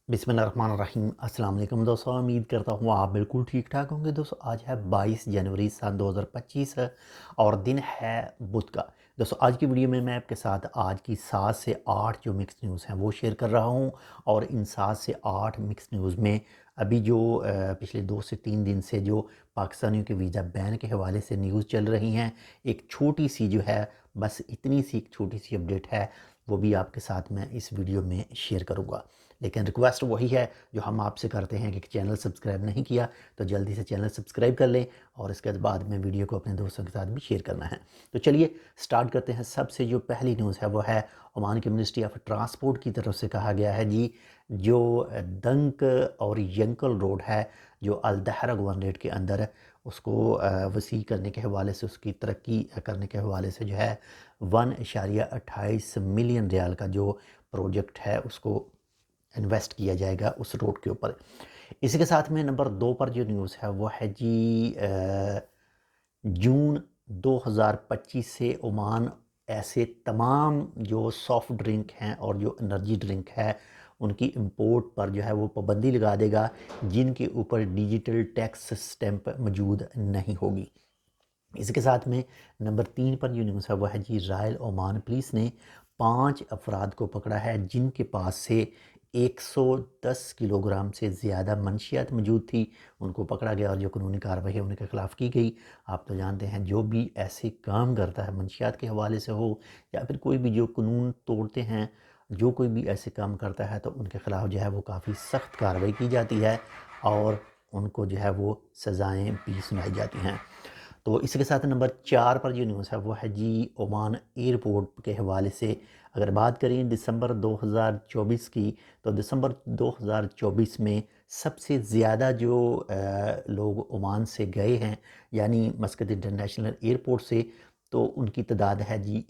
बिस्मिल्लाहिर्रहमानिर्रहीम। अस्सलाम वालेकुम दोस्तों, उम्मीद करता हूँ आप बिल्कुल ठीक ठाक होंगे। दोस्तों आज है 22 जनवरी सन 2025 है और दिन है बुध का। दोस्तों आज की वीडियो में मैं आपके साथ आज की 7 से 8 जो मिक्स न्यूज़ हैं वो शेयर कर रहा हूँ। और इन 7 से 8 मिक्स न्यूज़ में अभी जो पिछले 2 से 3 दिन से जो पाकिस्तानियों के वीज़ा बैन के हवाले से न्यूज़ चल रही हैं, एक छोटी सी जो है, बस इतनी सी एक छोटी सी अपडेट है, वो भी आपके साथ मैं इस वीडियो में शेयर करूँगा। लेकिन रिक्वेस्ट वही है जो हम आपसे करते हैं कि चैनल सब्सक्राइब नहीं किया तो जल्दी से चैनल सब्सक्राइब कर लें और इसके बाद में वीडियो को अपने दोस्तों के साथ भी शेयर करना है। तो चलिए स्टार्ट करते हैं। सबसे जो पहली न्यूज़ है वो है ओमान की मिनिस्ट्री ऑफ ट्रांसपोर्ट की तरफ से कहा गया है जी, जो दंक और यंकल रोड है जो अल-दहरा गवर्नरेट के अंदर है, उसको वसी करने के हवाले से, उसकी तरक्की करने के हवाले से जो है 1.28 मिलियन रियाल का जो प्रोजेक्ट है उसको इन्वेस्ट किया जाएगा उस रोड के ऊपर। इसी के साथ में नंबर 2 पर जो न्यूज़ है वो है जी, जून 2025 से ओमान ऐसे तमाम जो सॉफ्ट ड्रिंक हैं और जो एनर्जी ड्रिंक है उनकी इंपोर्ट पर जो है वो पाबंदी लगा देगा जिनके ऊपर डिजिटल टैक्स स्टैंप मौजूद नहीं होगी। इसके साथ में नंबर 3 पर जो न्यूज़ है वह है जी, रॉयल ओमान पुलिस ने 5 अफराद को पकड़ा है जिनके पास से 110 किलोग्राम से ज़्यादा मंशियात मौजूद थी। उनको पकड़ा गया और जो कानूनी कार्रवाई है उनके ख़िलाफ़ की गई। आप तो जानते हैं जो भी ऐसे काम करता है मंशियात के हवाले से हो या फिर कोई भी जो कानून तोड़ते हैं, जो कोई भी ऐसे काम करता है तो उनके ख़िलाफ़ जो है वो काफ़ी सख्त कार्रवाई की जाती है और उनको जो है वो सज़ाएँ भी सुनाई जाती हैं। तो इसी के साथ नंबर 4 पर जो न्यूज़ है वो है जी, ओमान एयरपोर्ट के हवाले से अगर बात करें दिसंबर 2024 की, तो दिसंबर 2024 में सबसे ज़्यादा जो लोग ओमान से गए हैं यानी मस्कत इंटरनेशनल एयरपोर्ट से, तो उनकी तादाद है जी,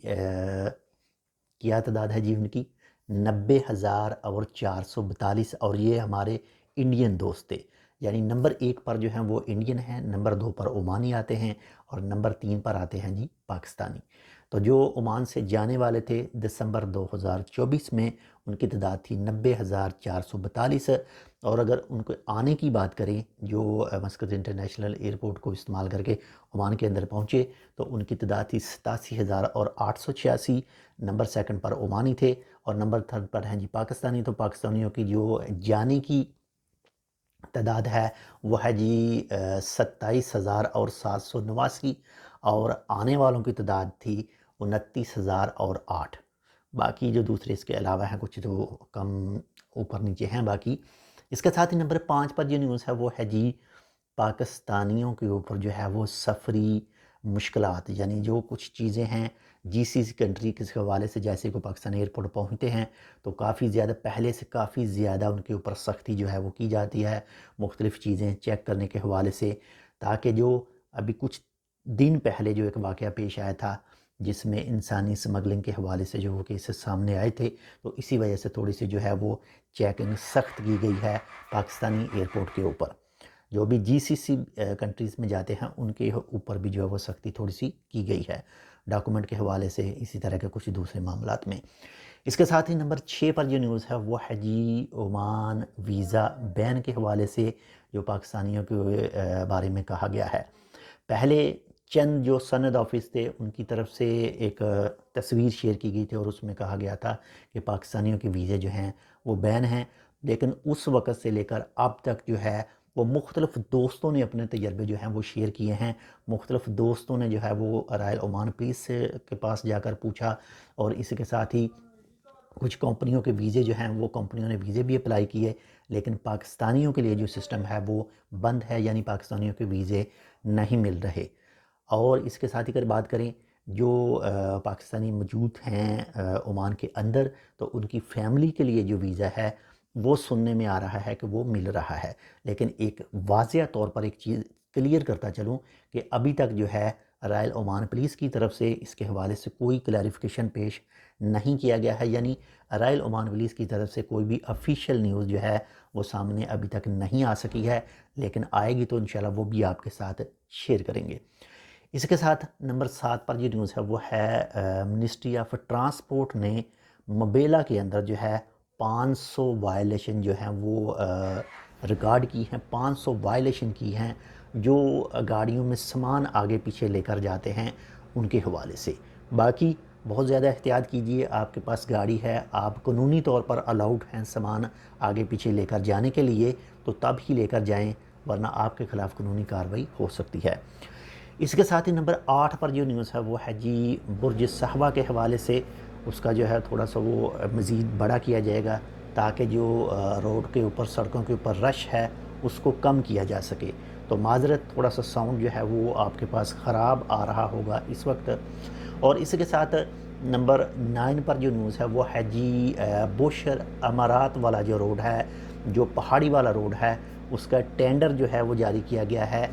क्या तादाद है जी उनकी, 90,442। और ये हमारे इंडियन दोस्त थे। यानी नंबर 1 पर जो हैं वो इंडियन हैं, नंबर 2 पर ओमानी आते हैं और नंबर 3 पर आते हैं जी पाकिस्तानी। तो जो ओमान से जाने वाले थे दिसंबर 2024 में, उनकी तादाद थी 90,442। और अगर उनको आने की बात करें जो मस्कत इंटरनेशनल एयरपोर्ट को इस्तेमाल करके ओमान के अंदर पहुँचे, तो उनकी तादाद थी 87,886। नंबर 2 पर ओमानी थे और नंबर 3 पर हैं जी पाकिस्तानी। तो पाकिस्तानियों की जो जाने की तादाद है वो है जी 27,789 और आने वालों की तादाद थी 29,008। बाकी जो दूसरे इसके अलावा हैं कुछ तो कम ऊपर नीचे हैं बाकी। इसके साथ ही नंबर 5 पर जो न्यूज़ है वो है जी, पाकिस्तानियों के ऊपर जो है वो सफरी मुश्किलात, यानी जो कुछ चीज़ें हैं जीसीसी कंट्री के हवाले से, जैसे को पाकिस्तान एयरपोर्ट पहुंचते हैं तो काफ़ी ज़्यादा पहले से काफ़ी ज़्यादा उनके ऊपर सख्ती जो है वो की जाती है मुख्तलिफ़ चीज़ें चेक करने के हवाले से, ताकि जो अभी कुछ दिन पहले जो एक वाक़या पेश आया था जिसमें इंसानी स्मगलिंग के हवाले से जो वो केसेस सामने आए थे, तो इसी वजह से थोड़ी सी जो है वो चेकिंग सख्त की गई है पाकिस्तानी एयरपोर्ट के ऊपर। जो भी जीसीसी कंट्रीज़ में जाते हैं उनके ऊपर भी जो है वो सख्ती थोड़ी सी की गई है डॉक्यूमेंट के हवाले से, इसी तरह के कुछ दूसरे मामलात में। इसके साथ ही नंबर 6 पर जो न्यूज़ है वो है जी, ओमान वीज़ा बैन के हवाले से जो पाकिस्तानियों के बारे में कहा गया है। पहले चंद जो सनद ऑफिस थे उनकी तरफ से एक तस्वीर शेयर की गई थी और उसमें कहा गया था कि पाकिस्तानियों के वीज़े जो हैं वो बैन हैं, लेकिन उस वक़्त से लेकर अब तक जो है वो मुख्तलिफ़ दोस्तों ने अपने तजर्बे जो हैं वो शेयर किए हैं। मुख्तलिफ़ दोस्तों ने जो है वो रॉयल ओमान पुलिस के पास जाकर पूछा और इसके साथ ही कुछ कंपनियों के वीज़े जो हैं वो कंपनियों ने वीज़े भी अप्लाई किए, लेकिन पाकिस्तानियों के लिए जो सिस्टम है वो बंद है, यानी पाकिस्तानियों के वीज़े नहीं मिल रहे। और इसके साथ ही अगर बात करें जो पाकिस्तानी मौजूद हैं ओमान के अंदर, तो उनकी फ़ैमिली के लिए जो वीज़ा है वो सुनने में आ रहा है कि वो मिल रहा है। लेकिन एक वाज़िया तौर पर एक चीज़ क्लियर करता चलूँ कि अभी तक जो है रॉयल ओमान पुलिस की तरफ से इसके हवाले से कोई क्लैरिफिकेशन पेश नहीं किया गया है, यानी रॉयल ओमान पुलिस की तरफ से कोई भी ऑफिशियल न्यूज़ जो है वो सामने अभी तक नहीं आ सकी है, लेकिन आएगी तो इंशाल्लाह वो भी आपके साथ शेयर करेंगे। इसके साथ नंबर 7 पर जो न्यूज़ है वो है मिनिस्ट्री ऑफ ट्रांसपोर्ट ने मबेला के अंदर जो है 500 وائلیشن جو ہیں وہ ریکارڈ کی ہیں، 500 وائلیشن کی ہیں جو گاڑیوں میں سامان آگے پیچھے لے کر جاتے ہیں ان کے حوالے سے۔ باقی بہت زیادہ احتیاط کیجئے، آپ کے پاس گاڑی ہے، آپ قانونی طور پر الاؤڈ ہیں سامان آگے پیچھے لے کر جانے کے لیے تو تب ہی لے کر جائیں، ورنہ آپ کے خلاف قانونی کارروائی ہو سکتی ہے۔ اس کے ساتھ ہی نمبر 8 پر جو نیوز ہے وہ ہے جی برج صحابہ کے حوالے سے، اس کا جو ہے تھوڑا سا وہ مزید بڑا کیا جائے گا تاکہ جو روڈ کے اوپر سڑکوں کے اوپر رش ہے اس کو کم کیا جا سکے۔ تو معذرت، تھوڑا سا ساؤنڈ جو ہے وہ آپ کے پاس خراب آ رہا ہوگا اس وقت۔ اور اس کے ساتھ نمبر 9 پر جو نیوز ہے وہ ہے جی بوشہر امارات والا جو روڈ ہے، جو پہاڑی والا روڈ ہے، اس کا ٹینڈر جو ہے وہ جاری کیا گیا ہے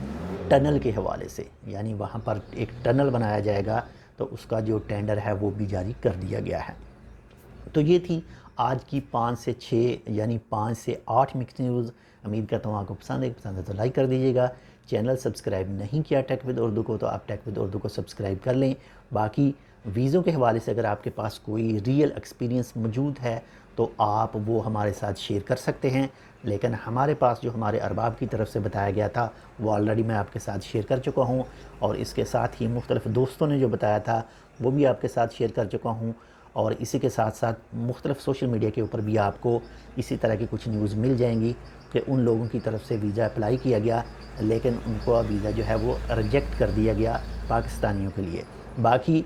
ٹنل کے حوالے سے، یعنی وہاں پر ایک ٹنل بنایا جائے گا تو اس کا جو ٹینڈر ہے وہ بھی جاری کر دیا گیا ہے۔ تو یہ تھی آج کی 5 سے 6 یعنی 5 سے 8 مکس نیوز۔ امید کرتا ہوں آپ کو پسند ہے تو لائک کر دیجیے گا۔ چینل سبسکرائب نہیں کیا ٹیک ود اردو کو تو آپ ٹیک ود اردو کو سبسکرائب کر لیں۔ باقی ویزوں کے حوالے سے اگر آپ کے پاس کوئی ریئل ایکسپیرینس موجود ہے تو آپ وہ ہمارے ساتھ شیئر کر سکتے ہیں، لیکن ہمارے پاس جو ہمارے ارباب کی طرف سے بتایا گیا تھا وہ آلریڈی میں آپ کے ساتھ شیئر کر چکا ہوں، اور اس کے ساتھ ہی مختلف دوستوں نے جو بتایا تھا وہ بھی آپ کے ساتھ شیئر کر چکا ہوں، اور اسی کے ساتھ ساتھ مختلف سوشل میڈیا کے اوپر بھی آپ کو اسی طرح کی کچھ نیوز مل جائیں گی کہ ان لوگوں کی طرف سے ویزا اپلائی کیا گیا لیکن ان کو ویزا جو ہے وہ ریجیکٹ کر دیا گیا پاکستانیوں کے لیے۔ باقی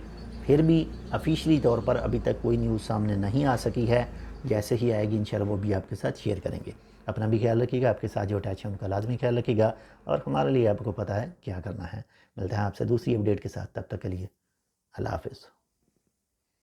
پھر بھی آفیشلی طور پر ابھی تک کوئی نیوز سامنے نہیں آ سکی ہے، جیسے ہی آئے گی انشاءاللہ وہ بھی آپ کے ساتھ شیئر کریں گے۔ اپنا بھی خیال رکھیے گا، آپ کے ساتھ جو اٹیچ ہیں ان کا لازمی خیال رکھیے گا، اور ہمارے لیے آپ کو پتہ ہے کیا کرنا ہے۔ ملتے ہیں آپ سے دوسری اپڈیٹ کے ساتھ، تب تک کے لیے اللہ حافظ۔